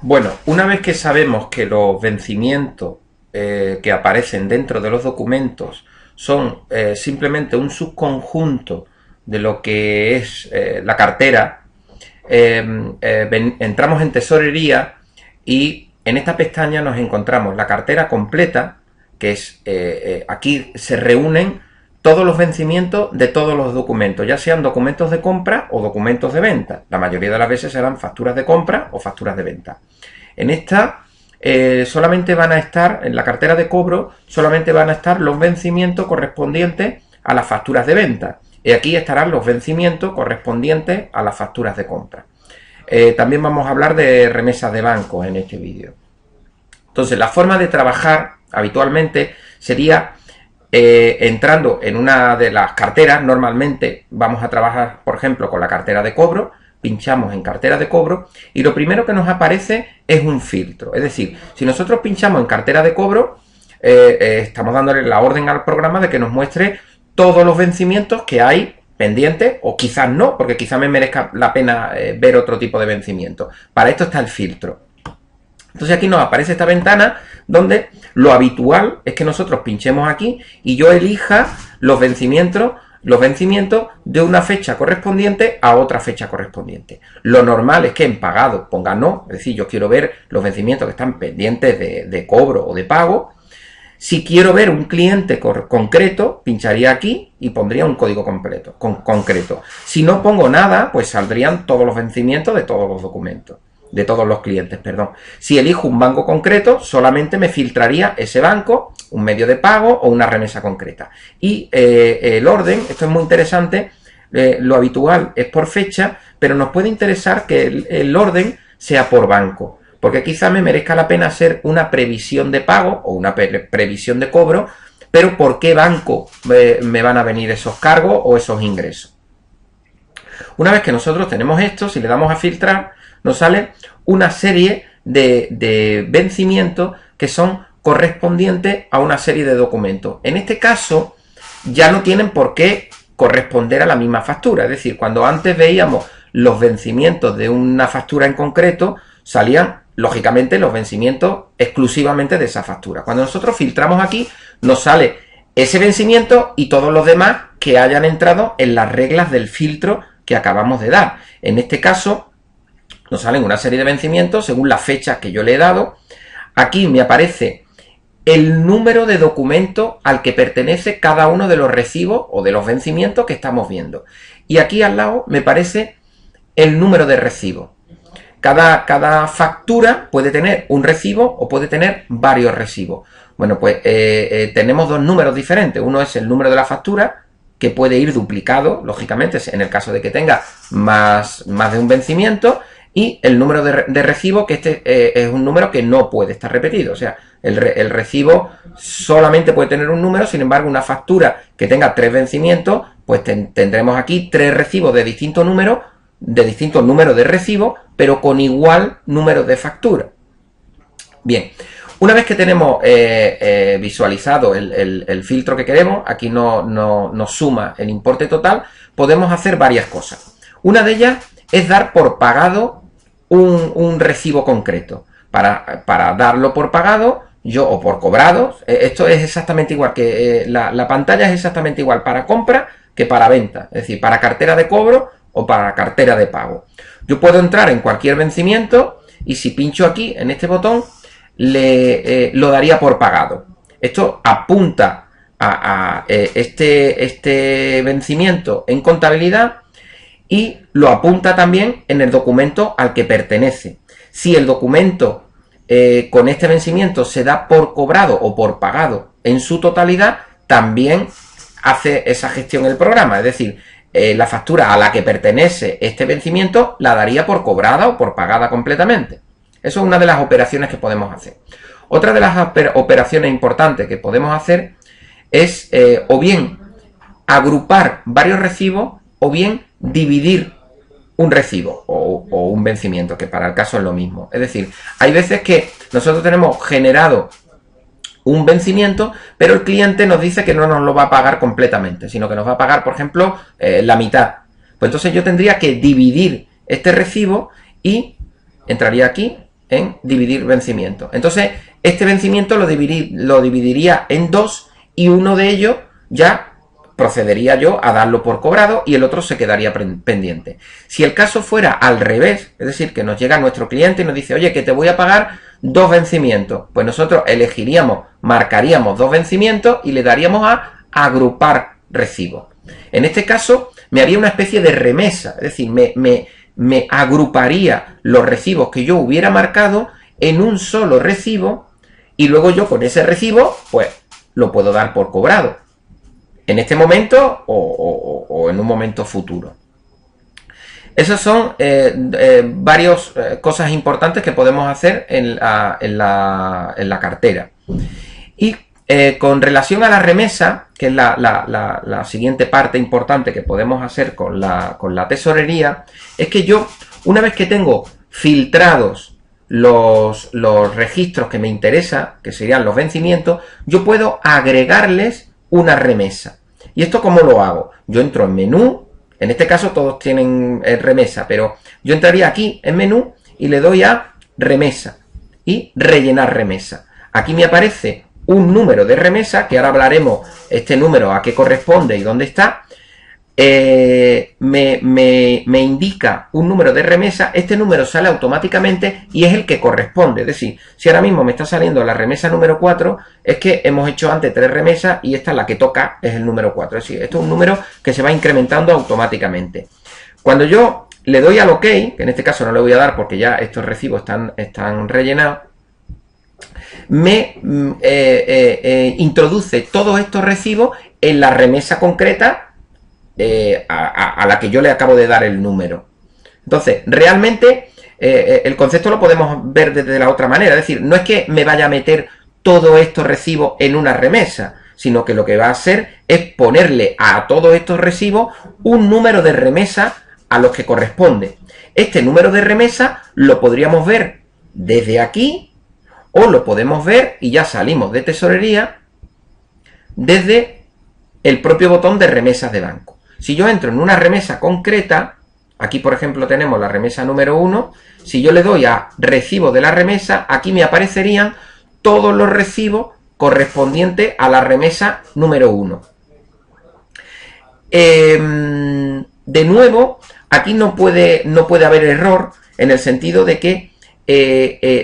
Bueno, una vez que sabemos que los vencimientos que aparecen dentro de los documentos son simplemente un subconjunto de lo que es la cartera, entramos en tesorería y en esta pestaña nos encontramos la cartera completa, que es aquí se reúnen todos los vencimientos de todos los documentos, ya sean documentos de compra o documentos de venta. La mayoría de las veces serán facturas de compra o facturas de venta. En esta solamente van a estar, en la cartera de cobro, solamente van a estar los vencimientos correspondientes a las facturas de venta. Y aquí estarán los vencimientos correspondientes a las facturas de compra. También vamos a hablar de remesas de bancos en este vídeo. Entonces, la forma de trabajar habitualmente sería entrando en una de las carteras. Normalmente vamos a trabajar, por ejemplo, con la cartera de cobro. Pinchamos en cartera de cobro y lo primero que nos aparece es un filtro. Es decir, si nosotros pinchamos en cartera de cobro, estamos dándole la orden al programa de que nos muestre todos los vencimientos que hay pendientes, o quizás no, porque quizás me merezca la pena ver otro tipo de vencimiento. Para esto está el filtro. Entonces aquí nos aparece esta ventana donde lo habitual es que nosotros pinchemos aquí y yo elija los vencimientos de una fecha correspondiente a otra fecha correspondiente. Lo normal es que en pagado ponga no, es decir, yo quiero ver los vencimientos que están pendientes de cobro o de pago. Si quiero ver un cliente concreto, pincharía aquí y pondría un código concreto. Si no pongo nada, pues saldrían todos los vencimientos de todos los documentos, de todos los clientes, perdón. Si elijo un banco concreto, solamente me filtraría ese banco, un medio de pago o una remesa concreta. Y el orden, esto es muy interesante, lo habitual es por fecha, pero nos puede interesar que el orden sea por banco, porque quizá me merezca la pena hacer una previsión de pago o una previsión de cobro, pero ¿por qué banco me van a venir esos cargos o esos ingresos? Una vez que nosotros tenemos esto, si le damos a filtrar, nos sale una serie de vencimientos que son correspondientes a una serie de documentos. En este caso, ya no tienen por qué corresponder a la misma factura. Es decir, cuando antes veíamos los vencimientos de una factura en concreto, salían, lógicamente, los vencimientos exclusivamente de esa factura. Cuando nosotros filtramos aquí, nos sale ese vencimiento y todos los demás que hayan entrado en las reglas del filtro que acabamos de dar. En este caso, nos salen una serie de vencimientos según la fecha que yo le he dado. Aquí me aparece el número de documento al que pertenece cada uno de los recibos o de los vencimientos que estamos viendo. Y aquí al lado me aparece el número de recibo. Cada factura puede tener un recibo o puede tener varios recibos. Bueno, pues tenemos dos números diferentes. Uno es el número de la factura, que puede ir duplicado, lógicamente, en el caso de que tenga más de un vencimiento, y el número de recibo, que este es un número que no puede estar repetido. O sea, el recibo solamente puede tener un número, sin embargo, una factura que tenga 3 vencimientos, pues tendremos aquí 3 recibos de distintos números de recibo, pero con igual número de factura. Bien, una vez que tenemos visualizado el filtro que queremos, aquí nos suma el importe total, podemos hacer varias cosas. Una de ellas es dar por pagado un recibo concreto. Para darlo por pagado, o por cobrado, esto es exactamente igual que la pantalla es exactamente igual para compra que para venta, es decir, para cartera de cobro o para cartera de pago. Yo puedo entrar en cualquier vencimiento y si pincho aquí en este botón, lo daría por pagado. Esto apunta a este vencimiento en contabilidad y lo apunta también en el documento al que pertenece. Si el documento con este vencimiento se da por cobrado o por pagado en su totalidad, también hace esa gestión el programa. Es decir, la factura a la que pertenece este vencimiento la daría por cobrada o por pagada completamente. Eso es una de las operaciones que podemos hacer. Otra de las operaciones importantes que podemos hacer es o bien agrupar varios recibos o bien dividir un recibo o un vencimiento, que para el caso es lo mismo. Es decir, hay veces que nosotros tenemos generado un vencimiento, pero el cliente nos dice que no nos lo va a pagar completamente, sino que nos va a pagar, por ejemplo, la mitad. Pues entonces yo tendría que dividir este recibo y entraría aquí en dividir vencimiento. Entonces, este vencimiento lo dividiría en dos y uno de ellos ya procedería yo a darlo por cobrado y el otro se quedaría pendiente. Si el caso fuera al revés, es decir, que nos llega nuestro cliente y nos dice, oye, que te voy a pagar 2 vencimientos, pues nosotros marcaríamos 2 vencimientos y le daríamos a agrupar recibos. En este caso, me haría una especie de remesa, es decir, me agruparía los recibos que yo hubiera marcado en un solo recibo y luego yo con ese recibo, pues, lo puedo dar por cobrado. En este momento o en un momento futuro. Esas son varias cosas importantes que podemos hacer en la cartera. Y con relación a la remesa, que es la siguiente parte importante que podemos hacer con la tesorería, es que yo, una vez que tengo filtrados los registros que me interesa, que serían los vencimientos, yo puedo agregarles una remesa. ¿Y esto cómo lo hago? Yo entro en menú, en este caso todos tienen remesa, pero yo entraría aquí en menú y le doy a remesa y rellenar remesa. Aquí me aparece un número de remesa, que ahora hablaremos este número a qué corresponde y dónde está. Me indica un número de remesa, este número sale automáticamente y es el que corresponde. Es decir, si ahora mismo me está saliendo la remesa número 4, es que hemos hecho antes 3 remesas y esta es la que toca, es el número 4. Es decir, esto es un número que se va incrementando automáticamente. Cuando yo le doy al OK, que en este caso no le voy a dar porque ya estos recibos están rellenados, me introduce todos estos recibos en la remesa concreta a la que yo le acabo de dar el número. Entonces, realmente el concepto lo podemos ver desde la otra manera. Es decir, no es que me vaya a meter todos estos recibos en una remesa, sino que lo que va a hacer es ponerle a todos estos recibos un número de remesa a los que corresponde. Este número de remesa lo podríamos ver desde aquí o lo podemos ver, y ya salimos de tesorería, desde el propio botón de remesas de banco. Si yo entro en una remesa concreta, aquí por ejemplo tenemos la remesa número 1, si yo le doy a recibo de la remesa, aquí me aparecerían todos los recibos correspondientes a la remesa número 1. De nuevo, aquí no puede haber error en el sentido de que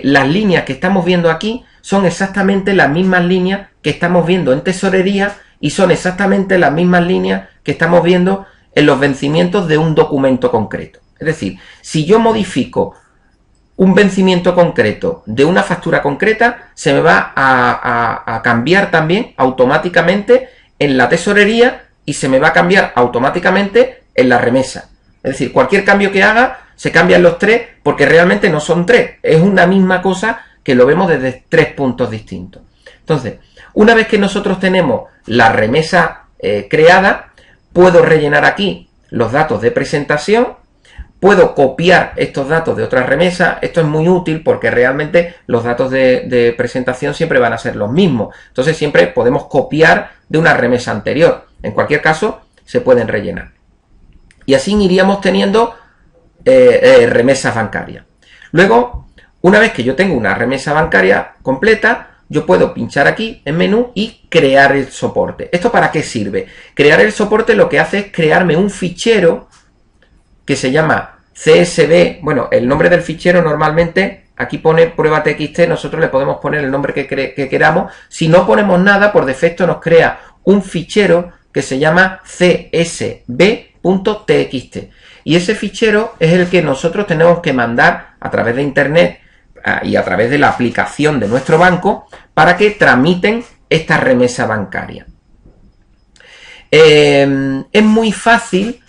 las líneas que estamos viendo aquí son exactamente las mismas líneas que estamos viendo en tesorería y son exactamente las mismas líneas que estamos viendo en los vencimientos de un documento concreto. Es decir, si yo modifico un vencimiento concreto de una factura concreta, se me va a cambiar también automáticamente en la tesorería y se me va a cambiar automáticamente en la remesa. Es decir, cualquier cambio que haga, se cambian los tres porque realmente no son tres. Es una misma cosa que lo vemos desde 3 puntos distintos. Entonces, una vez que nosotros tenemos la remesa creada, puedo rellenar aquí los datos de presentación, puedo copiar estos datos de otras remesas. Esto es muy útil porque realmente los datos de presentación siempre van a ser los mismos. Entonces siempre podemos copiar de una remesa anterior. En cualquier caso, se pueden rellenar. Y así iríamos teniendo remesas bancarias. Luego, una vez que yo tengo una remesa bancaria completa, yo puedo pinchar aquí en menú y crear el soporte. ¿Esto para qué sirve? Crear el soporte lo que hace es crearme un fichero que se llama CSV. Bueno, el nombre del fichero normalmente, aquí pone prueba TXT, nosotros le podemos poner el nombre que queramos. Si no ponemos nada, por defecto nos crea un fichero que se llama csv.txt. Y ese fichero es el que nosotros tenemos que mandar a través de internet y a través de la aplicación de nuestro banco para que tramiten esta remesa bancaria. Es muy fácil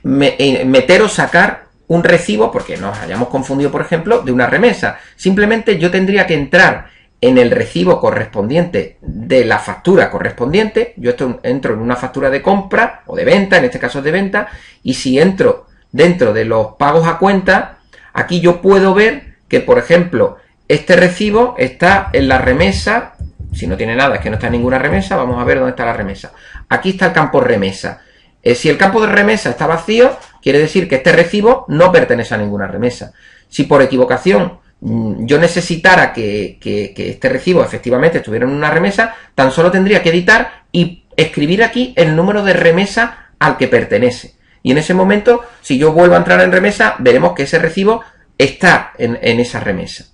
meter o sacar un recibo porque nos hayamos confundido, por ejemplo, de una remesa. Simplemente yo tendría que entrar en el recibo correspondiente de la factura correspondiente. Yo entro en una factura de compra o de venta, en este caso es de venta, y si entro dentro de los pagos a cuenta, aquí yo puedo ver que, por ejemplo, este recibo está en la remesa. Si no tiene nada, es que no está en ninguna remesa. Vamos a ver dónde está la remesa. Aquí está el campo remesa. Si el campo de remesa está vacío, quiere decir que este recibo no pertenece a ninguna remesa. Si por equivocación yo necesitara que este recibo efectivamente estuviera en una remesa, tan solo tendría que editar y escribir aquí el número de remesa al que pertenece. Y en ese momento, si yo vuelvo a entrar en remesa, veremos que ese recibo está en esa remesa.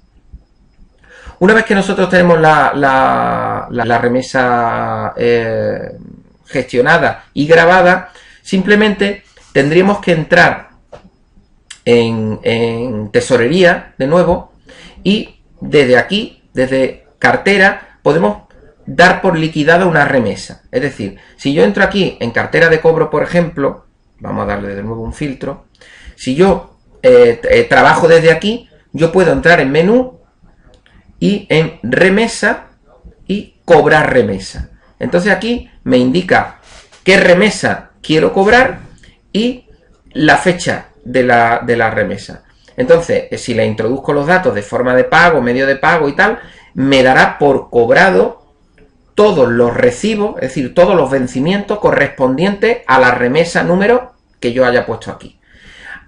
Una vez que nosotros tenemos la remesa gestionada y grabada, simplemente tendríamos que entrar en tesorería de nuevo y desde aquí, desde cartera, podemos dar por liquidada una remesa. Es decir, si yo entro aquí en cartera de cobro, por ejemplo, vamos a darle de nuevo un filtro, si yo trabajo desde aquí, yo puedo entrar en menú y en remesa y cobrar remesa. Entonces aquí me indica qué remesa quiero cobrar y la fecha de la remesa. Entonces, si le introduzco los datos de forma de pago, medio de pago y tal, me dará por cobrado todos los recibos, es decir, todos los vencimientos correspondientes a la remesa número que yo haya puesto aquí.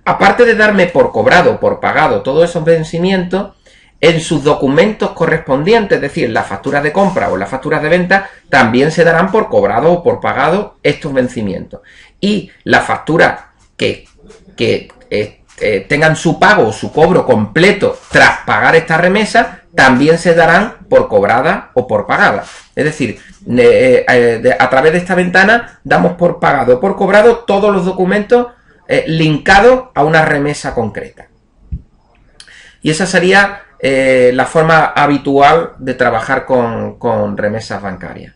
Aparte de darme por cobrado, por pagado todos esos vencimientos, en sus documentos correspondientes, es decir, las facturas de compra o las facturas de venta, también se darán por cobrado o por pagado estos vencimientos. Y las facturas que tengan su pago o su cobro completo tras pagar esta remesa, también se darán por cobrada o por pagada. Es decir, a través de esta ventana damos por pagado o por cobrado todos los documentos linkados a una remesa concreta. Y esa sería la forma habitual de trabajar con remesas bancarias.